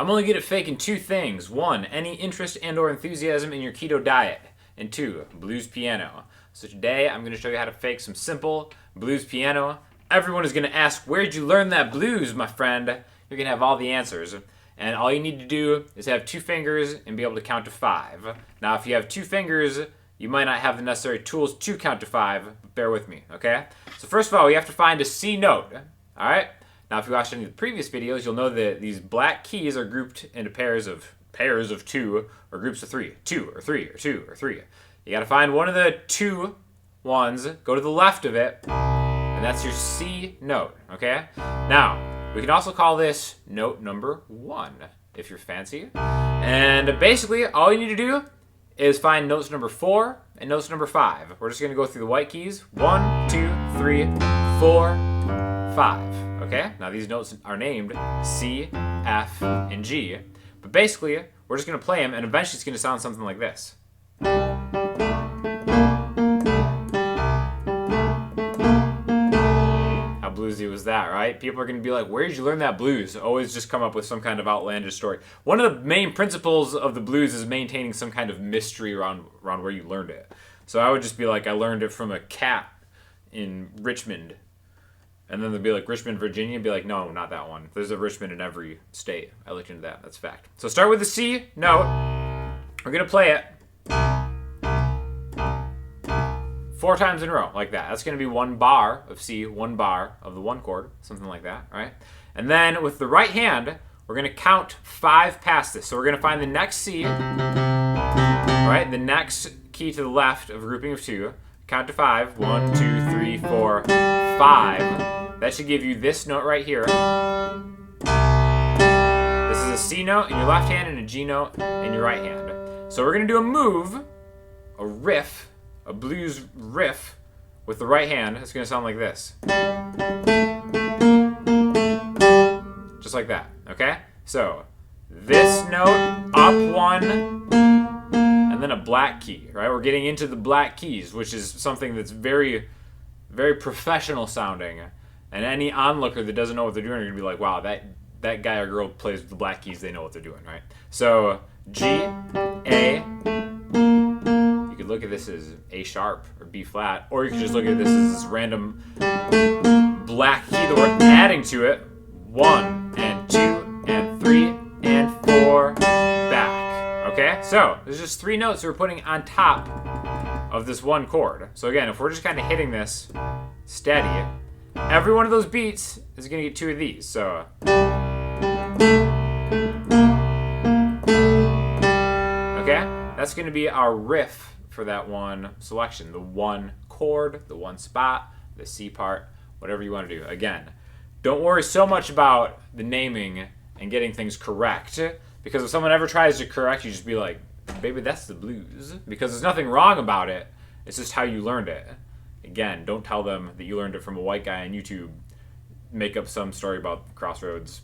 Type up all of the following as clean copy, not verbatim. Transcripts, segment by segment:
I'm only good at faking two things. One, any interest and or enthusiasm in your keto diet. And two, blues piano. So today I'm going to show you how to fake some simple blues piano. Everyone is going to ask, where'd you learn that blues, my friend? You're going to have all the answers. And all you need to do is have two fingers and be able to count to 5. Now, if you have two fingers, you might not have the necessary tools to count to 5, but bear with me, okay? So first of all, we have to find a C note, all right? Now, if you watched any of the previous videos, you'll know that these black keys are grouped into pairs of 2 or groups of 3. 2 or 3 or 2 or 3. You got to find one of the 2 ones, go to the left of it, and that's your C note, okay? Now, we can also call this note number 1, if you're fancy. And basically, all you need to do is find notes number 4 and notes number 5. We're just going to go through the white keys. 1, 2, 3, 4, 5. Okay? Now these notes are named C, F, and G. But basically, we're just going to play them, and eventually it's going to sound something like this. Bluesy was that, right? People are going to be like, where did you learn that blues? Always just come up with some kind of outlandish story. One of the main principles of the blues is maintaining some kind of mystery around where you learned it. So I would just be like, I learned it from a cat in Richmond. And then they'd be like, Richmond, Virginia? Be like, no, not that one. There's a Richmond in every state. I looked into that. That's fact. So start with the C note. We're going to play it 4 times in a row, like that. That's going to be 1 bar of C, 1 bar of the 1 chord, something like that, right? And then with the right hand, we're going to count 5 past this. So we're going to find the next C, right? The next key to the left of a grouping of 2. Count to 5. 1, 2, 3, 4, 5. That should give you this note right here. This is a C note in your left hand and a G note in your right hand. So we're going to do a move, a riff, a blues riff with the right hand. It's going to sound like this. Just like that, okay? So, this note, up 1, and then a black key, right? We're getting into the black keys, which is something that's very, very professional sounding. And any onlooker that doesn't know what they're doing are going to be like, wow, that guy or girl plays with the black keys, they know what they're doing, right? So, G, A, look at this as A sharp or B flat, or you can just look at this as this random black key that we're adding to it. 1 and 2 and 3 and 4 back. Okay, so there's just 3 notes we're putting on top of this 1 chord. So again, if we're just kind of hitting this steady, every one of those beats is going to get 2 of these. So okay, that's going to be our riff for that 1 selection, the 1 chord, the 1 spot, the C part, whatever you want to do. Again, don't worry so much about the naming and getting things correct, because if someone ever tries to correct you, just be like, baby, that's the blues, because there's nothing wrong about it. It's just how you learned it. Again, don't tell them that you learned it from a white guy on YouTube. Make up some story about Crossroads,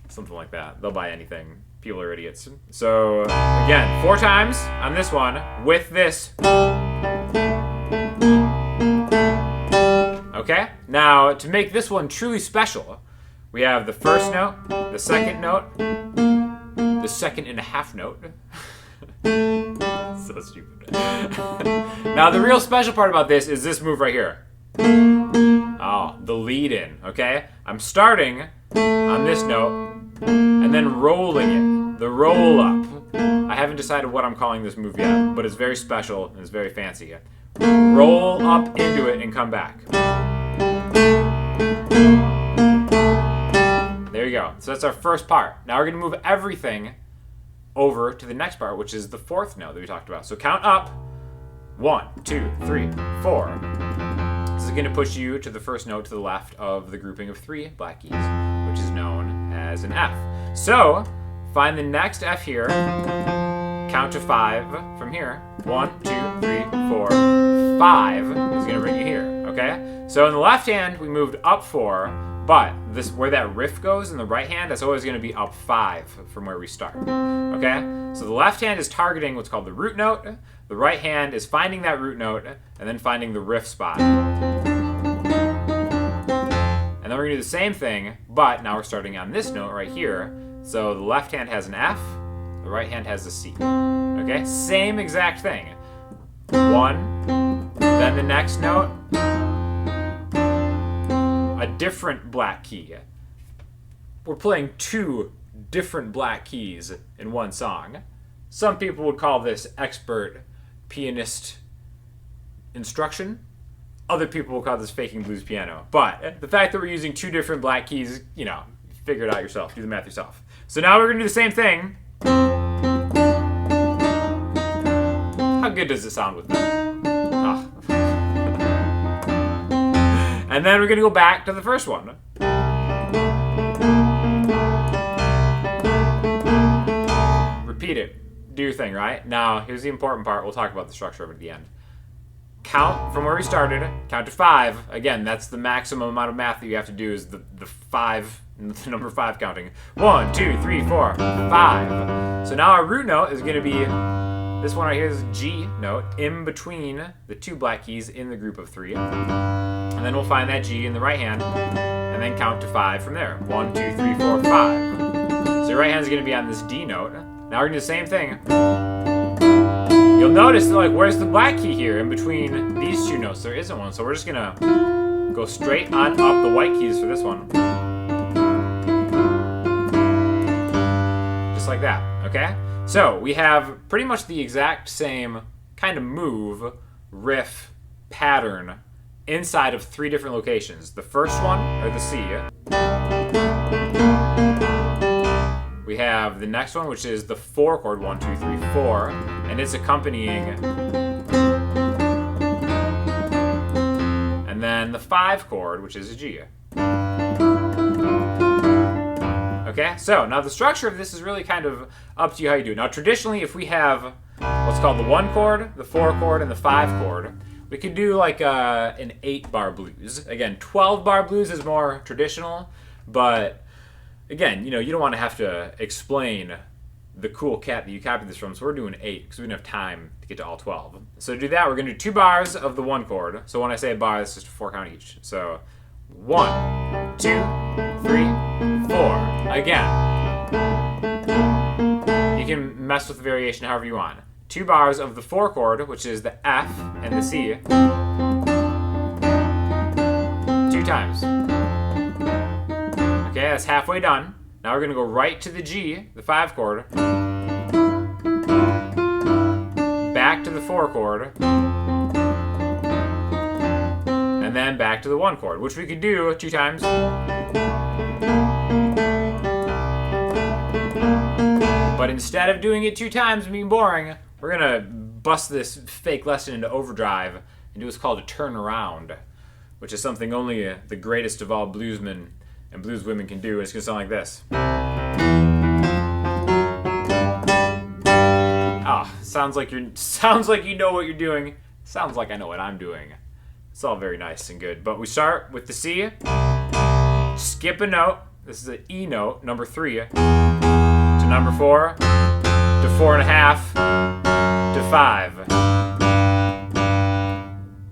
something like that. They'll buy anything. People are idiots. So, again, 4 times on this one with this. Okay? Now, to make this one truly special, we have the first note, the second note, the 2.5 note. So stupid. Now, the real special part about this is this move right here. Oh, the lead in, okay? I'm starting on this note and then rolling it. The roll up. I haven't decided what I'm calling this move yet, but it's very special and it's very fancy. Roll up into it and come back. There you go. So that's our first part. Now we're going to move everything over to the next part, which is the 4th note that we talked about. So count up. 1, 2, 3, 4. This is going to push you to the first note to the left of the grouping of 3 black keys, which is known as an F. So find the next F here, count to 5 from here. 1, 2, 3, 4, 5 is going to bring you here, okay? So in the left hand, we moved up 4, but this where that riff goes in the right hand, that's always going to be up 5 from where we start, okay? So the left hand is targeting what's called the root note. The right hand is finding that root note and then finding the riff spot. And then we're going to do the same thing, but now we're starting on this note right here. So the left hand has an F, the right hand has a C. Okay, same exact thing. 1, then the next note, a different black key. We're playing 2 different black keys in one song. Some people would call this expert pianist instruction. Other people will call this faking blues piano. But the fact that we're using 2 different black keys, you know, figure it out yourself. Do the math yourself. So now we're going to do the same thing. How good does it sound with that? Oh. And then we're going to go back to the first one. Repeat it. Do your thing, right? Now, here's the important part. We'll talk about the structure over at the end. Count from where we started. Count to 5. Again, that's the maximum amount of math that you have to do is the 5, the number 5 counting. 1, 2, 3, 4, 5. So now our root note is going to be this one right here is a G note in between the 2 black keys in the group of 3. And then we'll find that G in the right hand and then count to 5 from there. 1, 2, 3, 4, 5. So your right hand is going to be on this D note. Now we're going to do the same thing. You'll notice that, like, where's the black key here in between these 2 notes? There isn't one, so we're just going to go straight on up the white keys for this one. Just like that, okay? So we have pretty much the exact same kind of move, riff, pattern inside of 3 different locations. The first one, or the C. We have the next one, which is the 4 chord, 1, 2, 3, 4, and it's accompanying. And then the 5 chord, which is a G. Okay, so now the structure of this is really kind of up to you how you do it. Now, traditionally, if we have what's called the 1 chord, the 4 chord, and the 5 chord, we could do like an 8-bar blues. Again, 12-bar blues is more traditional, but again, you know, you don't want to have to explain the cool cat that you copied this from, so we're doing 8 because we don't have time to get to all 12. So to do that, we're going to do 2 bars of the 1 chord. So when I say a bar, it's just a 4 count each. So 1, 2, 3, 4. Again, you can mess with the variation however you want. 2 bars of the 4 chord, which is the F and the C, 2 times. Okay, that's halfway done. Now we're going to go right to the G, the 5 chord, back to the 4 chord, and then back to the 1 chord, which we could do 2 times. But instead of doing it 2 times and being boring, we're going to bust this fake lesson into overdrive and do what's called a turnaround, which is something only the greatest of all bluesmen and blues women can do. It's going to sound like this. Sounds like you know what you're doing. Sounds like I know what I'm doing. It's all very nice and good. But we start with the C, skip a note. This is an E note, number 3, to number 4, to 4.5, to 5.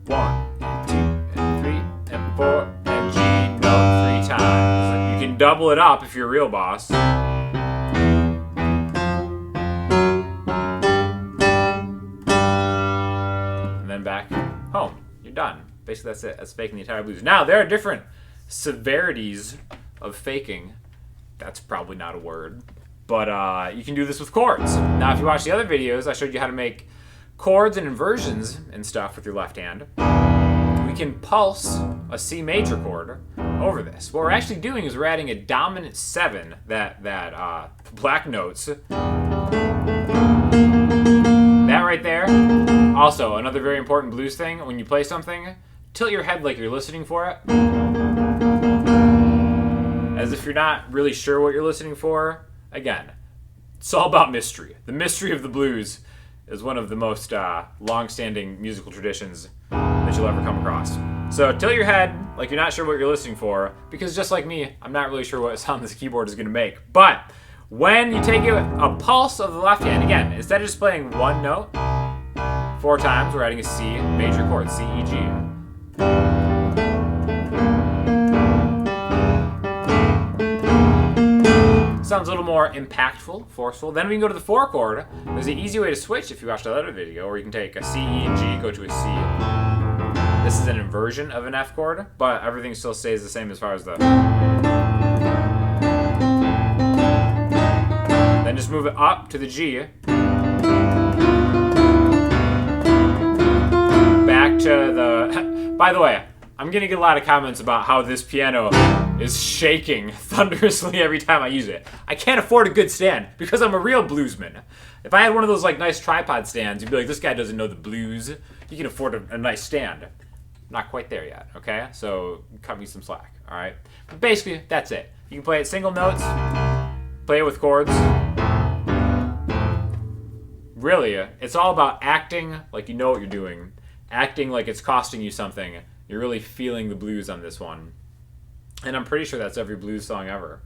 1, 2, and 3, and 4, and G note 3 times. You can double it up if you're a real boss. Back home. You're done. Basically, that's it. That's faking the entire blues. Now, there are different severities of faking. That's probably not a word. But you can do this with chords. Now, if you watch the other videos, I showed you how to make chords and inversions and stuff with your left hand. We can pulse a C major chord over this. What we're actually doing is we're adding a dominant 7 that black notes. That right there. Also, another very important blues thing, when you play something, tilt your head like you're listening for it. As if you're not really sure what you're listening for. Again, it's all about mystery. The mystery of the blues is one of the most long-standing musical traditions that you'll ever come across. So tilt your head like you're not sure what you're listening for, because just like me, I'm not really sure what sound this keyboard is going to make. But when you take a pulse of the left hand, again, instead of just playing 1 note 4 times, we're adding a C major chord, C, E, G. Sounds a little more impactful, forceful. Then we can go to the 4 chord. There's an easy way to switch if you watched the other video, or you can take a C, E, and G, go to a C. This is an inversion of an F chord, but everything still stays the same as far as the... Then just move it up to the G. Back to the... By the way, I'm gonna get a lot of comments about how this piano is shaking thunderously every time I use it. I can't afford a good stand because I'm a real bluesman. If I had one of those like nice tripod stands, you'd be like, this guy doesn't know the blues. You can afford a nice stand. Not quite there yet, okay? So cut me some slack, all right? But basically, that's it. You can play it single notes, play it with chords. Really, it's all about acting like you know what you're doing. Acting like it's costing you something. You're really feeling the blues on this one. And I'm pretty sure that's every blues song ever.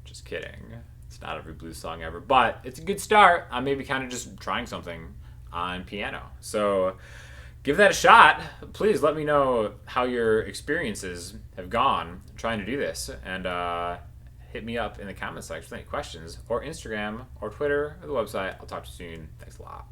Just kidding. It's not every blues song ever. But it's a good start on maybe kind of just trying something on piano. So give that a shot. Please let me know how your experiences have gone trying to do this. And hit me up in the comment section with any questions. Or Instagram or Twitter or the website. I'll talk to you soon. Thanks a lot.